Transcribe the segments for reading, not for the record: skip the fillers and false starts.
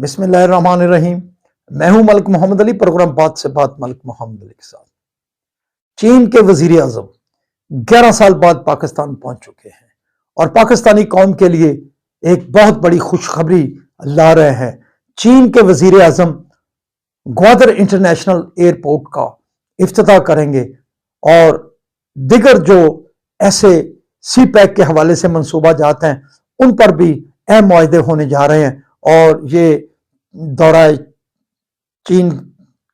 بسم اللہ الرحمن الرحیم۔ میں ہوں ملک محمد علی، پروگرام بات سے بات ملک محمد علی کے ساتھ۔ چین کے وزیر اعظم 11 سال بعد پاکستان پہنچ چکے ہیں اور پاکستانی قوم کے لیے ایک بہت بڑی خوشخبری لا رہے ہیں۔ چین کے وزیر اعظم گوادر انٹرنیشنل ایئرپورٹ کا افتتاح کریں گے اور دیگر جو ایسے سی پیک کے حوالے سے منصوبہ جات ہیں ان پر بھی اہم معاہدے ہونے جا رہے ہیں، اور یہ دورہ چین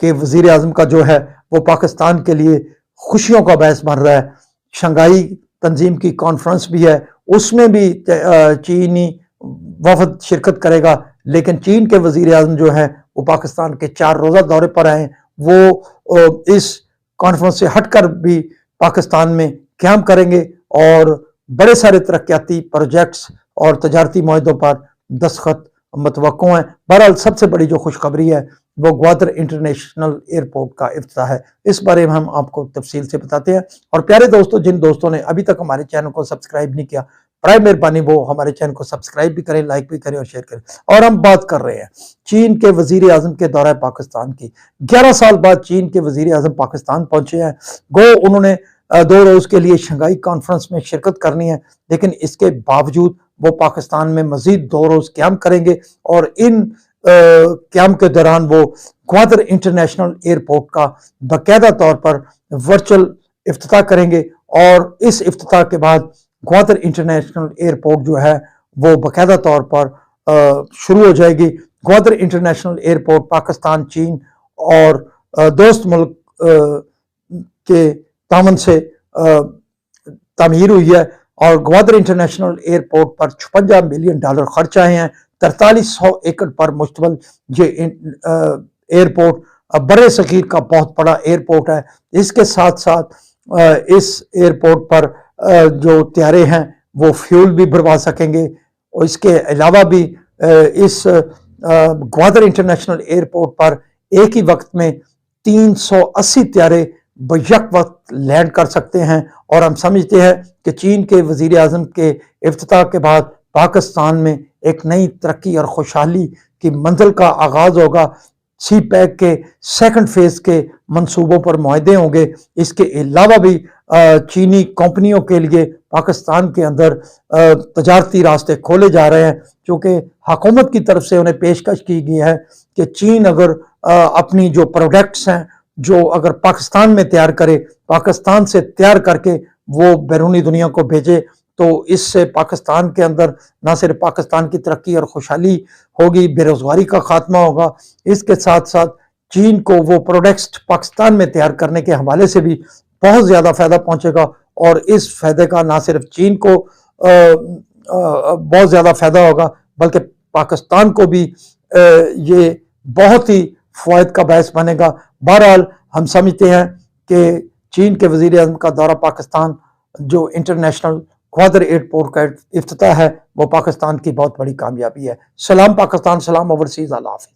کے وزیر اعظم کا جو ہے وہ پاکستان کے لیے خوشیوں کا باعث بن رہا ہے۔ شنگھائی تنظیم کی کانفرنس بھی ہے، اس میں بھی چینی وفد شرکت کرے گا، لیکن چین کے وزیر اعظم جو ہیں وہ پاکستان کے 4 روزہ دورے پر آئے ہیں۔ وہ اس کانفرنس سے ہٹ کر بھی پاکستان میں قیام کریں گے اور بڑے سارے ترقیاتی پروجیکٹس اور تجارتی معاہدوں پر دستخط متوقع ہیں۔ بہرحال سب سے بڑی جو خوشخبری ہے وہ گوادر انٹرنیشنل ایئرپورٹ کا افتتاح ہے، اس بارے میں ہم آپ کو تفصیل سے بتاتے ہیں۔ اور پیارے دوستو، جن دوستوں نے ابھی تک ہمارے چینل کو سبسکرائب نہیں کیا، برائے مہربانی وہ ہمارے چینل کو سبسکرائب بھی کریں، لائک بھی کریں اور شیئر کریں۔ اور ہم بات کر رہے ہیں چین کے وزیر اعظم کے دورہ پاکستان کی۔ 11 سال بعد چین کے وزیر اعظم پاکستان پہنچے ہیں۔ گو انہوں نے 2 روز کے لیے شنگھائی کانفرنس میں شرکت کرنی ہے، لیکن اس کے باوجود وہ پاکستان میں مزید 2 روز قیام کریں گے، اور ان قیام کے دوران وہ گوادر انٹرنیشنل ایئرپورٹ کا باقاعدہ طور پر ورچوئل افتتاح کریں گے، اور اس افتتاح کے بعد گوادر انٹرنیشنل ایئرپورٹ جو ہے وہ باقاعدہ طور پر شروع ہو جائے گی۔ گوادر انٹرنیشنل ایئرپورٹ پاکستان، چین اور دوست ملک کے تعاون سے تعمیر ہوئی ہے، اور گوادر انٹرنیشنل ایئرپورٹ پر $56 ملین خرچ آئے ہیں۔ 4300 ایکڑ پر مشتمل یہ ایئرپورٹ برے صغیر کا بہت بڑا ایئرپورٹ ہے۔ اس کے ساتھ ساتھ اس ایئرپورٹ پر جو طیارے ہیں وہ فیول بھی بھروا سکیں گے، اور اس کے علاوہ بھی اس گوادر انٹرنیشنل ایئرپورٹ پر ایک ہی وقت میں 380 طیارے بیک وقت لینڈ کر سکتے ہیں۔ اور ہم سمجھتے ہیں کہ چین کے وزیر اعظم کے افتتاح کے بعد پاکستان میں ایک نئی ترقی اور خوشحالی کی منزل کا آغاز ہوگا۔ سی پیک کے 2nd فیز کے منصوبوں پر معاہدے ہوں گے۔ اس کے علاوہ بھی چینی کمپنیوں کے لیے پاکستان کے اندر تجارتی راستے کھولے جا رہے ہیں، چونکہ حکومت کی طرف سے انہیں پیشکش کی گئی ہے کہ چین اگر اپنی جو پروڈکٹس ہیں جو اگر پاکستان میں تیار کرے، پاکستان سے تیار کر کے وہ بیرونی دنیا کو بھیجے، تو اس سے پاکستان کے اندر نہ صرف پاکستان کی ترقی اور خوشحالی ہوگی، بے روزگاری کا خاتمہ ہوگا، اس کے ساتھ ساتھ چین کو وہ پروڈکٹس پاکستان میں تیار کرنے کے حوالے سے بھی بہت زیادہ فائدہ پہنچے گا، اور اس فائدے کا نہ صرف چین کو بہت زیادہ فائدہ ہوگا بلکہ پاکستان کو بھی یہ بہت ہی فوائد کا باعث بنے گا۔ بہرحال ہم سمجھتے ہیں کہ چین کے وزیر اعظم کا دورہ پاکستان جو انٹرنیشنل گوادر ایئرپورٹ کا افتتاح ہے وہ پاکستان کی بہت بڑی کامیابی ہے۔ سلام پاکستان، سلام اوورسیز، اللہ حافظ۔